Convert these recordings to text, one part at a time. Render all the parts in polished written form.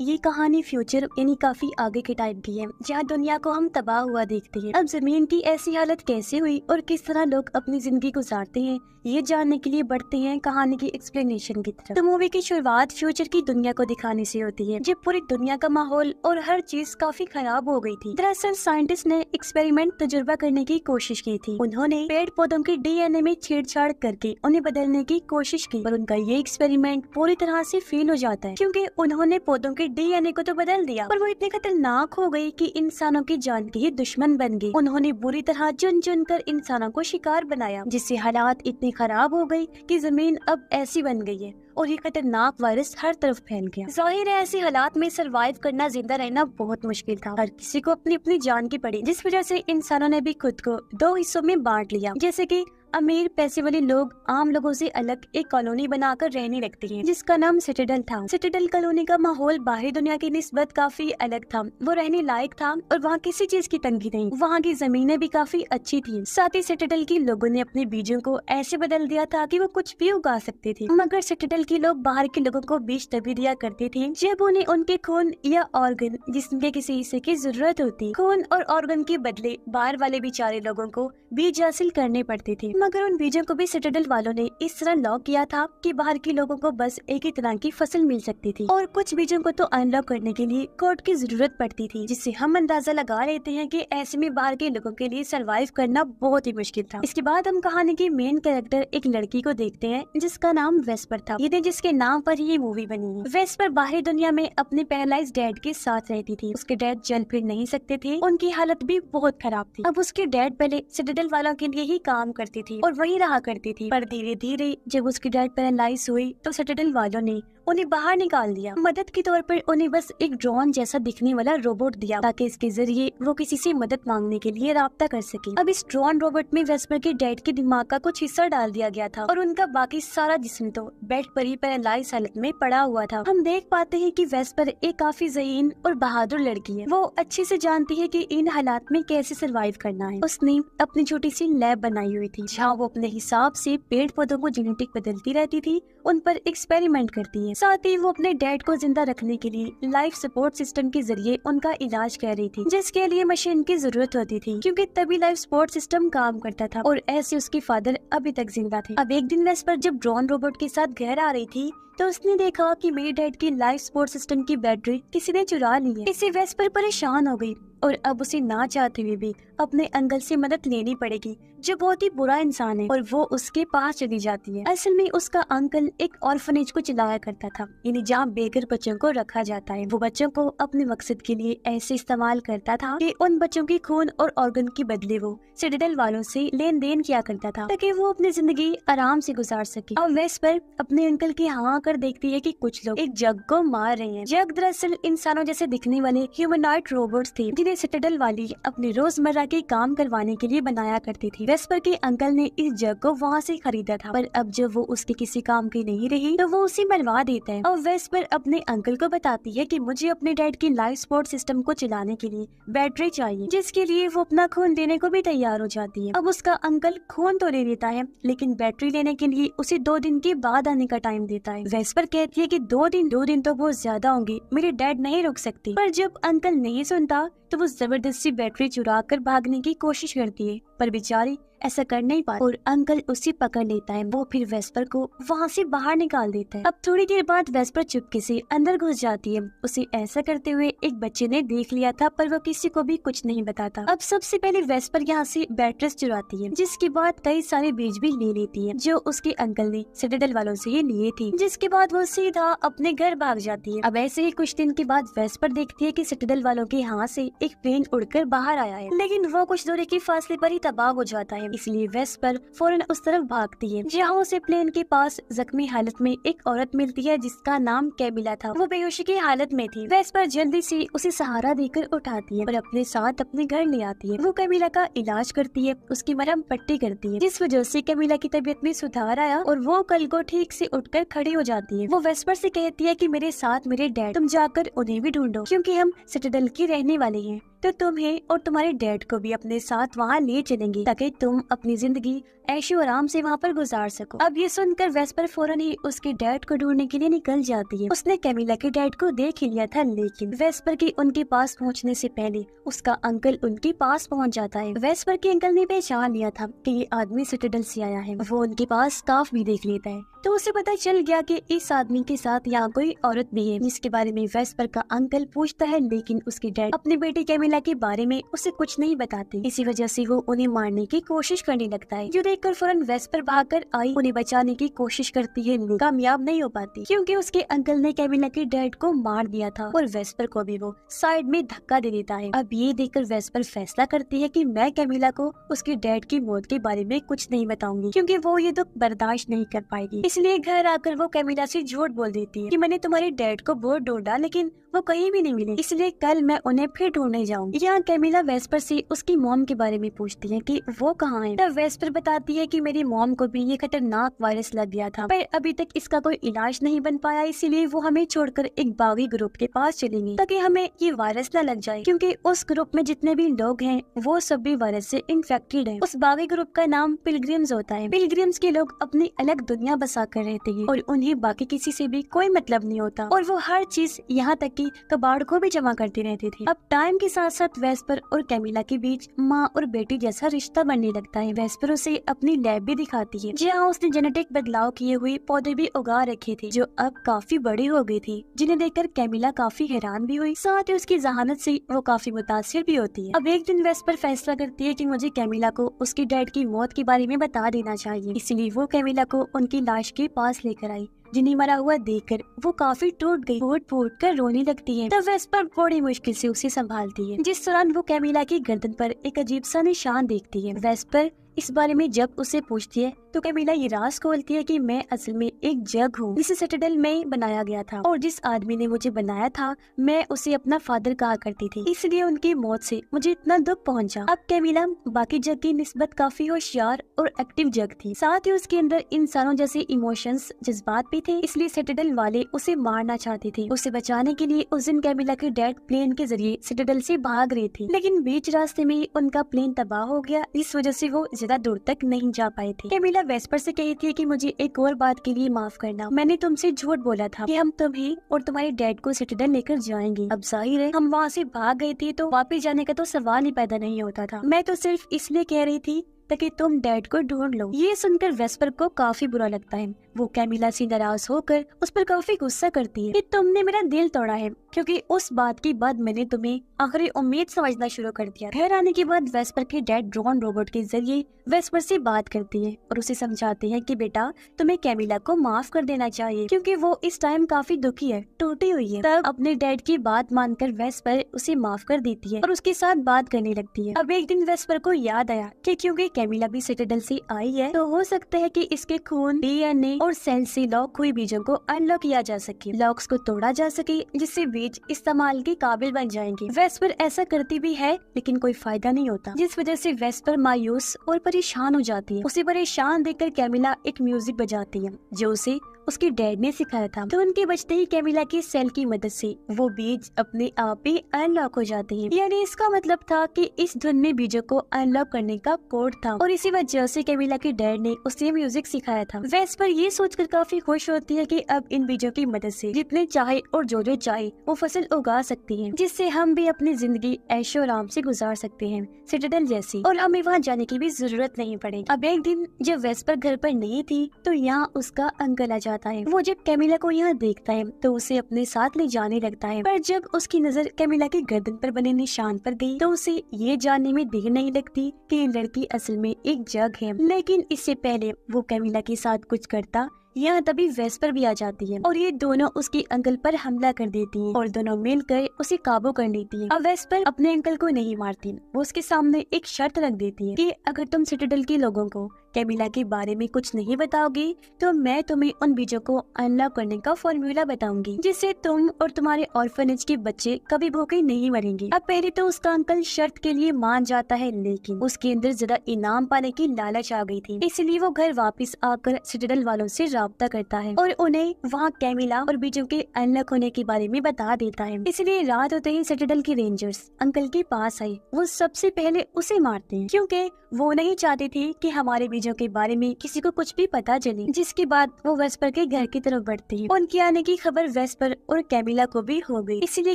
ये कहानी फ्यूचर यानी काफी आगे के टाइम की है, जहाँ दुनिया को हम तबाह हुआ देखते हैं। अब जमीन की ऐसी हालत कैसे हुई और किस तरह लोग अपनी जिंदगी गुजारते हैं, ये जानने के लिए बढ़ते हैं कहानी की एक्सप्लेनेशन की तरफ। तो मूवी की शुरुआत फ्यूचर की दुनिया को दिखाने से होती है, जब पूरी दुनिया का माहौल और हर चीज काफी खराब हो गई थी। दरअसल साइंटिस्ट ने एक्सपेरिमेंट तजुर्बा करने की कोशिश की थी। उन्होंने पेड़ पौधों के डीएनए में छेड़छाड़ करके उन्हें बदलने की कोशिश की, पर उनका ये एक्सपेरिमेंट पूरी तरह से फेल हो जाता है, क्योंकि उन्होंने पौधों के डीएनए को तो बदल दिया, पर वो इतने खतरनाक हो गई कि इंसानों की जान के ही दुश्मन बन गई। उन्होंने बुरी तरह चुन चुन कर इंसानों को शिकार बनाया, जिससे हालात इतनी खराब हो गई कि जमीन अब ऐसी बन गई है और ये खतरनाक वायरस हर तरफ फैल गया। जाहिर है ऐसी हालात में सरवाइव करना, जिंदा रहना बहुत मुश्किल था। हर किसी को अपनी अपनी जान की पड़ी, जिस वजह से इंसानों ने भी खुद को दो हिस्सों में बांट लिया। जैसे कि अमीर पैसे वाले लोग आम लोगों से अलग एक कॉलोनी बनाकर रहने लगते हैं, जिसका नाम सिटाडेल था। सिटाडेल कॉलोनी का माहौल बाहरी दुनिया की निस्बत काफी अलग था, वो रहने लायक था और वहाँ किसी चीज की तंगी नहीं। वहाँ की जमीनें भी काफी अच्छी थी। साथ ही सिटाडेल के लोगों ने अपने बीजों को ऐसे बदल दिया था कि वो कुछ भी उगा सकते थे। मगर सिटाडेल के लोग बाहर के लोगों को बीज तभी दिया करते थे जब उन्हें उनके खून या ऑर्गन, जिसमें किसी हिस्से की जरूरत होती, खून और ऑर्गन के बदले बाहर वाले बेचारे लोगों को बीज हासिल करने पड़ते थे। मगर उन बीजों को भी सिटाडेल वालों ने इस तरह लॉक किया था कि बाहर के लोगों को बस एक ही तरह की फसल मिल सकती थी, और कुछ बीजों को तो अनलॉक करने के लिए कोड की जरूरत पड़ती थी, जिससे हम अंदाजा लगा लेते हैं कि ऐसे में बाहर के लोगों के लिए सरवाइव करना बहुत ही मुश्किल था। इसके बाद हम कहानी की मेन कैरेक्टर एक लड़की को देखते हैं, जिसका नाम वेस्पर था, जिसके नाम पर ये मूवी बनी है। वेस्पर बाहरी दुनिया में अपने पैरालाइज्ड डैड के साथ रहती थी। उसके डैड चल फिर नहीं सकते थे, उनकी हालत भी बहुत खराब थी। अब उसके डैड पहले सिटाडेल वालों के लिए ही काम करती थी और वही रहा करती थी, पर धीरे धीरे जब उसकी डैड पैरालाइज हुई तो सिटाडेल वालों ने उन्हें बाहर निकाल दिया। मदद के तौर पर उन्हें बस एक ड्रोन जैसा दिखने वाला रोबोट दिया, ताकि इसके जरिए वो किसी से मदद मांगने के लिए राब्ता कर सके। अब इस ड्रोन रोबोट में वेस्पर के डैड के दिमाग का कुछ हिस्सा डाल दिया गया था और उनका बाकी सारा जिस्म तो बेड पर ही पैरालाइज हालत में पड़ा हुआ था। हम देख पाते हैं कि वेस्पर एक काफी ज़हीन और बहादुर लड़की है। वो अच्छे से जानती है कि इन हालात में कैसे सरवाइव करना है। उसने अपनी छोटी सी लैब बनाई हुई थी, जहाँ वो अपने हिसाब से पेड़ पौधों को जेनेटिक बदलती रहती थी, उन पर एक्सपेरिमेंट करती है। साथ ही वो अपने डैड को जिंदा रखने के लिए लाइफ सपोर्ट सिस्टम के जरिए उनका इलाज कर रही थी, जिसके लिए मशीन की जरूरत होती थी, क्योंकि तभी लाइफ सपोर्ट सिस्टम काम करता था। और ऐसे उसके फादर अभी तक जिंदा थे। अब एक दिन वेस्पर जब ड्रोन रोबोट के साथ घर आ रही थी, तो उसने देखा कि मेरे डैड की लाइफ सपोर्ट सिस्टम की बैटरी किसी ने चुरा ली है। इससे वेस्पर परेशान हो गई और अब उसे ना चाहते हुए भी अपने अंकल से मदद लेनी पड़ेगी, जो बहुत ही बुरा इंसान है, और वो उसके पास चली जाती है। असल में उसका अंकल एक ऑर्फनेज को चलाया करता था, यानी जहाँ बेघर बच्चों को रखा जाता है। वो बच्चों को अपने मकसद के लिए ऐसे इस्तेमाल करता था कि उन बच्चों की खून और ऑर्गन के बदले वो सिटाडेल वालों से लेन देन किया करता था, ताकि वो अपनी जिंदगी आराम से गुजार सके। और वेस्पर अपने अंकल की हाँ कर देखती है कि कुछ लोग एक जग को मार रहे हैं। जग दरअसल इंसानों जैसे दिखने वाले ह्यूमनॉइड रोबोट्स थे, जिन्हें सिटाडेल वाली अपने रोजमर्रा के काम करवाने के लिए बनाया करती थी। वेस्पर के अंकल ने इस जग को वहाँ से खरीदा था, पर अब जब वो उसके किसी काम की नहीं रही तो वो उसे मरवा देता है। और वेस्पर अपने अंकल को बताती है कि मुझे अपने डैड की लाइफ सपोर्ट सिस्टम को चलाने के लिए बैटरी चाहिए, जिसके लिए वो अपना खून देने को भी तैयार हो जाती है। अब उसका अंकल खून तो ले लेता है, लेकिन बैटरी लेने के लिए उसे 2 दिन के बाद आने का टाइम देता है। वेस्पर कहती है कि 2 दिन तो बहुत ज्यादा होंगे, मेरे डैड नहीं रुक सकते। पर जब अंकल नहीं सुनता तो वो जबरदस्ती बैटरी चुरा कर भागने की कोशिश करती है, पर बेचारी ऐसा कर नहीं पाती और अंकल उसे पकड़ लेता है। वो फिर वेस्पर को वहाँ से बाहर निकाल देता है। अब थोड़ी देर बाद वेस्पर चुपके से अंदर घुस जाती है। उसे ऐसा करते हुए एक बच्चे ने देख लिया था, पर वो किसी को भी कुछ नहीं बताता। अब सबसे पहले वेस्पर यहाँ से बैटरीज चुराती है, जिसके बाद कई सारे बीज भी ले लेती है, जो उसके अंकल ने सिटाडेल वालों से ये लिए थे। जिसके बाद वो सीधा अपने घर भाग जाती है। अब ऐसे ही कुछ दिन के बाद वेस्पर देखती है कि सिटाडेल वालों के हाथ से एक प्लेन उड़कर बाहर आया है, लेकिन वो कुछ दूरी के फासले पर ही तबाह हो जाता है। इसलिए वेस्पर फौरन उस तरफ भागती है, जहाँ उसे प्लेन के पास जख्मी हालत में एक औरत मिलती है, जिसका नाम कैमिला था। वो बेहोशी की हालत में थी। वेस्पर जल्दी से उसे सहारा देकर उठाती है और अपने साथ अपने घर ले आती है। वो कैमिला का इलाज करती है, उसकी मरहम पट्टी करती है, जिस वजह से कैमिला की तबीयत में सुधार आया और वो कल को ठीक से उठकर खड़ी हो जाती है। वो वेस्पर से कहती है कि मेरे साथ मेरे डैड, तुम जाकर उन्हें भी ढूंढो, क्योंकि हम सिटाडेल के रहने वाले हैं। तो तुम्हें और तुम्हारे डैड को भी अपने साथ वहाँ ले चलेंगे ताकि तुम अपनी जिंदगी ऐशो आराम से वहाँ पर गुजार सको। अब ये सुनकर वेस्पर फौरन ही उसके डैड को ढूंढने के लिए निकल जाती है। उसने कैमिला के डैड को देख ही लिया था, लेकिन वेस्पर के उनके पास पहुँचने से पहले उसका अंकल उनके पास पहुँच जाता है। वेस्पर के अंकल ने पहचान लिया था कि ये आदमी सिटाडेल से आया है। वो उनके पास स्कार्फ भी देख लेता है तो उसे पता चल गया कि इस आदमी के साथ यहाँ कोई औरत भी है, जिसके बारे में वेस्पर का अंकल पूछता है, लेकिन उसके डैड अपनी बेटी कैमिला के बारे में उसे कुछ नहीं बताते। इसी वजह से वो उन्हें मारने की कोशिश करने लगता है। जो देखकर फौरन वेस्पर भागकर आई उन्हें बचाने की कोशिश करती है, लेकिन कामयाब नहीं हो पाती क्योंकि उसके अंकल ने कैमिला के डैड को मार दिया था और वेस्पर को भी वो साइड में धक्का दे देता है। अब ये देखकर वेस्पर फैसला करती है कि मैं कैमिला को उसके डैड की मौत के बारे में कुछ नहीं बताऊंगी क्योंकि वो ये दुख बर्दाश्त नहीं कर पाएगी। इसलिए घर आकर वो कैमिला से झूठ बोल देती है कि मैंने तुम्हारे डैड को बहुत ढूंढा लेकिन वो कहीं भी नहीं मिले, इसलिए कल मैं उन्हें फिर ढूंढने जाऊंगी। यहाँ कैमिला वेस्पर से उसकी मॉम के बारे में पूछती है कि वो कहाँ है। तब वेस्पर बताती है कि मेरी मॉम को भी ये खतरनाक वायरस लग गया था पर अभी तक इसका कोई इलाज नहीं बन पाया, इसीलिए वो हमें छोड़कर एक बागी ग्रुप के पास चलेंगी ताकि हमें ये वायरस न लग जाए क्योंकि उस ग्रुप में जितने भी लोग हैं वो सब भी वायरस से इन्फेक्टेड हैं। उस बागी ग्रुप का नाम पिलग्रिम्स होता है। पिलग्रिम्स के लोग अपनी अलग दुनिया बसा कर रहते हैं और उन्हें बाकी किसी से भी कोई मतलब नहीं होता और वो हर चीज यहाँ तक कि कबाड़ को भी जमा करते रहते थे। अब टाइम के साथ साथ वेस्पर और कैमिला के बीच माँ और बेटी जैसा रिश्ता बनने लगता है। वेस्पर उसे अपनी लैब भी दिखाती है जहाँ उसने जेनेटिक बदलाव किए हुए पौधे भी उगा रखे थे जो अब काफी बड़ी हो गई थी, जिन्हें देखकर कैमिला काफी हैरान भी हुई, साथ ही उसकी जहानत से वो काफी मुतासिर भी होती है। अब एक दिन वेस्पर फैसला करती है कि मुझे कैमिला को उसके डैड की मौत के बारे में बता देना चाहिए, इसलिए वो कैमिला को उनकी लाश के पास लेकर आई जिन्हें मरा हुआ देखकर वो काफी टूट गई, फूट फूट कर रोने लगती है। तब वेस्पर बड़ी मुश्किल से उसे संभालती है। जिस दौरान वो कैमिला की गर्दन पर एक अजीब सा निशान देखती है। वेस्पर इस बारे में जब उसे पूछती है तो कैमिला ये राज खोलती है कि मैं असल में एक जग हूँ जिसे सिटाडेल में बनाया गया था और जिस आदमी ने मुझे बनाया था मैं उसे अपना फादर कहा करती थी, इसलिए उनकी मौत से मुझे इतना दुख पहुंचा। अब कैमिला बाकी जग की निस्बत काफी होशियार और एक्टिव जग थी, साथ ही उसके अंदर इंसानों जैसे इमोशंस जज्बात भी थे, इसलिए सिटाडेल वाले उसे मारना चाहते थे। उसे बचाने के लिए उस दिन कैमिला के डैड प्लेन के जरिए सिटाडेल से भाग रहे थे, लेकिन बीच रास्ते में उनका प्लेन तबाह हो गया, इस वजह से वो ज्यादा दूर तक नहीं जा पाए थे। कैमिला वेस्पर से कही थी कि मुझे एक और बात के लिए माफ करना, मैंने तुमसे झूठ बोला था कि हम तुम्हें और तुम्हारे डैड को सिटाडेल लेकर जाएंगे। अब जाहिर है हम वहाँ से भाग गए थे तो वापस जाने का तो सवाल ही पैदा नहीं होता था, मैं तो सिर्फ इसलिए कह रही थी ताकि तुम डैड को ढूंढ लो। ये सुनकर वेस्पर को काफी बुरा लगता है। वो कैमिला से नाराज होकर उस पर काफी गुस्सा करती है कि तुमने मेरा दिल तोड़ा है क्योंकि उस बात के बाद मैंने तुम्हें आखिरी उम्मीद समझना शुरू कर दिया। घर आने के बाद वेस्पर के डैड ड्रोन रोबोट के जरिए वेस्पर से बात करती है और उसे समझाते हैं कि बेटा तुम्हें कैमिला को माफ कर देना चाहिए क्योंकि वो इस टाइम काफी दुखी है, टूटी हुई है। तब अपने डैड की बात मानकर वेस्पर उसे माफ कर देती है और उसके साथ बात करने लगती है। अब एक दिन वेस्पर को याद आया कि क्योंकि कैमिला भी सिटाडेल से आई है तो हो सकता है कि इसके खून, डीएनए और सेल से लॉक हुए बीजों को अनलॉक किया जा सके, लॉक्स को तोड़ा जा सके जिससे बीज इस्तेमाल के काबिल बन जाएंगे। वेस्पर ऐसा करती भी है लेकिन कोई फायदा नहीं होता, जिस वजह से वेस्पर मायूस और परेशान हो जाती है। उसे परेशान देखकर कैमिला एक म्यूजिक बजाती है जो उसे उसके डैड ने सिखाया था। तो उनके बचते ही कैमिला की सेल की मदद से वो बीज अपने आप ही अनलॉक हो जाते हैं। यानी इसका मतलब था कि इस धुन में बीजों को अनलॉक करने का कोड था और इसी वजह से कैमिला के डैड ने उसे म्यूजिक सिखाया था। वेस्पर ये सोचकर काफी खुश होती है कि अब इन बीजों की मदद से जितने चाहे और जो जो चाहे वो फसल उगा सकती है, जिससे हम भी अपनी जिंदगी ऐशो आराम से गुजार सकते हैं सिटाडेल जैसी, और हमें वहाँ जाने की भी जरूरत नहीं पड़ेगी। अब एक दिन जब वेस्पर घर पर नहीं थी तो यहाँ उसका अंकल आ जाता है। वो जब कैमिला को यहाँ देखता है तो उसे अपने साथ ले जाने लगता है, पर जब उसकी नजर कैमिला की गर्दन पर बने निशान पर गई तो उसे ये जानने में देर नहीं लगती कि ये लड़की असल में एक जग है। लेकिन इससे पहले वो कैमिला के साथ कुछ करता यहाँ तभी वेस्पर भी आ जाती है और ये दोनों उसके अंकल पर हमला कर देती हैं और दोनों मिलकर उसे काबू कर लेती हैं। अब वेस्पर अपने अंकल को नहीं मारती, वो उसके सामने एक शर्त रख देती है कि अगर तुम सिटाडेल के लोगों को कैमिला के बारे में कुछ नहीं बताओगी तो मैं तुम्हें उन बीजों को अनलॉक करने का फॉर्मूला बताऊंगी, जिससे तुम और तुम्हारे ऑर्फनेज के बच्चे कभी भूखे नहीं मरेंगे। अब पहले तो उसका अंकल शर्त के लिए मान जाता है, लेकिन उसके अंदर जरा इनाम पाने की लालच आ गई थी, इसलिए वो घर वापस आकर सिटाडेल वालों से राब्ता करता है और उन्हें वहाँ कैमिला और बीजों के अनलॉक होने के बारे में बता देता है। इसलिए रात होते ही सिटाडेल के रेंजर्स अंकल के पास आए। वो सबसे पहले उसे मारते हैं, क्योंकि वो नहीं चाहते थे कि हमारे बीजों के बारे में किसी को कुछ भी पता चले। जिसके बाद वो वेस्पर के घर की तरफ बढ़ते हैं। उनके आने की खबर वेस्पर और कैमिला को भी हो गई, इसलिए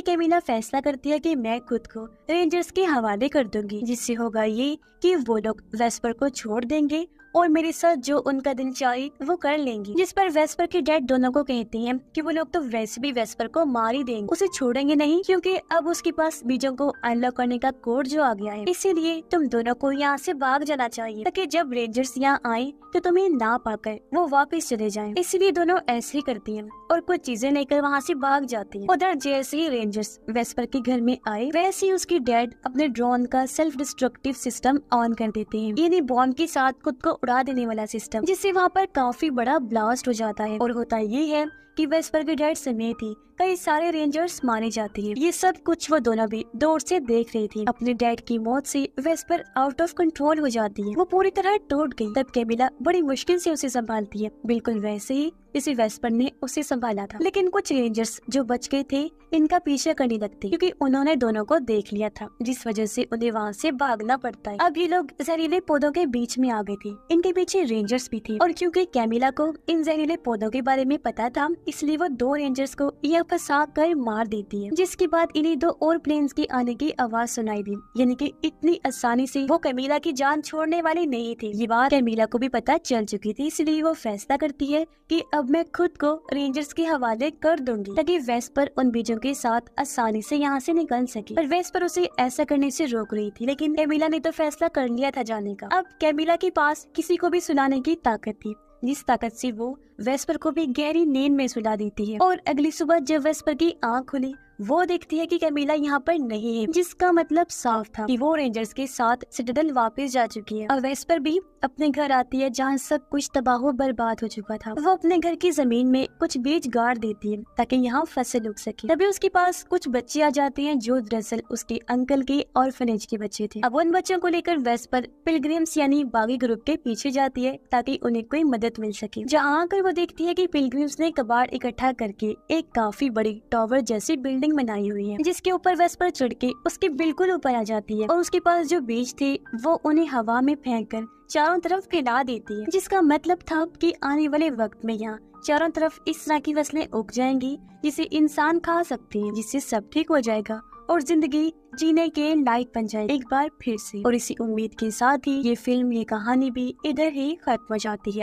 कैमिला फैसला करती है कि मैं खुद को रेंजर्स के हवाले कर दूंगी, जिससे होगा ये कि वो लोग वेस्पर को छोड़ देंगे और मेरे साथ जो उनका दिल चाहे वो कर लेंगी। जिस पर वेस्पर के डैड दोनों को कहते हैं कि वो लोग तो वैसे भी वेस्पर को मार ही देंगे, उसे छोड़ेंगे नहीं, क्योंकि अब उसके पास बीजों को अनलॉक करने का कोड जो आ गया है। इसीलिए तुम दोनों को यहाँ से भाग जाना चाहिए, ताकि जब रेंजर्स यहाँ आए तो तुम्हें ना पाकर वो वापस चले जाएं। इसलिए दोनों ऐसे ही करती हैं और कुछ चीजें लेकर वहाँ से भाग जाती हैं। उधर जैसे ही रेंजर्स वेस्पर के घर में आए, वैसे ही उसके डैड अपने ड्रोन का सेल्फ डिस्ट्रक्टिव सिस्टम ऑन कर देते हैं, यानी बॉम्ब के साथ खुद को उड़ा देने वाला सिस्टम, जिससे वहाँ पर काफी बड़ा ब्लास्ट हो जाता है। और होता ये है कि वेस्पर के डैड समेत ही कई सारे रेंजर्स मारे जाते हैं। ये सब कुछ वो दोनों भी दूर से देख रही थी। अपने डैड की मौत से वेस्पर आउट ऑफ कंट्रोल हो जाती है, वो पूरी तरह टूट गई। तब कैमिला बड़ी मुश्किल से उसे संभालती है, बिल्कुल वैसे ही जैसे वेस्पर ने उसे संभाला था। लेकिन कुछ रेंजर्स जो बच गए थे इनका पीछा करने लगते, क्योंकि उन्होंने दोनों को देख लिया था, जिस वजह से उन्हें वहाँ से भागना पड़ता है। अब ये लोग जहरीले पौधों के बीच में आ गए थे। इनके पीछे रेंजर्स भी थे, और क्योंकि कैमिला को इन जहरीले पौधों के बारे में पता था, इसलिए वो दो रेंजर्स को यह फंसा कर मार देती है। जिसके बाद इन्हें दो और प्लेन्स के आने की आवाज सुनाई दी, यानी कि इतनी आसानी से वो कैमिला की जान छोड़ने वाली नहीं थी। ये बात कैमिला को भी पता चल चुकी थी, इसलिए वो फैसला करती है कि अब मैं खुद को रेंजर्स के हवाले कर दूंगी, ताकि वेस्पर उन बीजों के साथ आसानी से यहाँ से निकल सके। पर वेस्पर उसे ऐसा करने से रोक रही थी, लेकिन कैमिला ने तो फैसला कर लिया था जाने का। अब कैमिला के पास किसी को भी सुनाने की ताकत थी, जिस ताकत से वो वेस्पर को भी गहरी नींद में सुला देती है। और अगली सुबह जब वेस्पर की आँख खुली, वो देखती है कि कैमिला यहाँ पर नहीं है, जिसका मतलब साफ था कि वो रेंजर्स के साथ सिटाडेल वापस जा चुकी है। और वेस्पर भी अपने घर आती है, जहाँ सब कुछ तबाह बर्बाद हो चुका था। वो अपने घर की जमीन में कुछ बीज गाड़ देती है ताकि यहाँ फसल उग सके। तभी उसके पास कुछ बच्चे आ जाते हैं, जो दरअसल उसके अंकल के ऑर्फनेज के बच्चे थे। अब उन बच्चों को लेकर वेस्पर पिलग्रिम्स यानी बागी ग्रुप के पीछे जाती है, ताकि उन्हें कोई मदद मिल सके। जहाँ आकर वो देखती है कि पिलग्रिम्स ने कबाड़ इकट्ठा करके एक काफी बड़ी टावर जैसी बिल्डिंग बनाई हुई है, जिसके ऊपर वेस्पर चढ़ के उसके बिल्कुल ऊपर आ जाती है। और उसके पास जो बीज थे वो उन्हें हवा में फेंककर चारों तरफ फैला देती है, जिसका मतलब था कि आने वाले वक्त में यहाँ चारों तरफ इस तरह की फसलें उग जाएंगी जिसे इंसान खा सकते हैं, जिससे सब ठीक हो जाएगा और जिंदगी जीने के लायक बन जाएगी एक बार फिर से। और इसी उम्मीद के साथ ही ये फिल्म, ये कहानी भी इधर ही खत्म हो जाती है।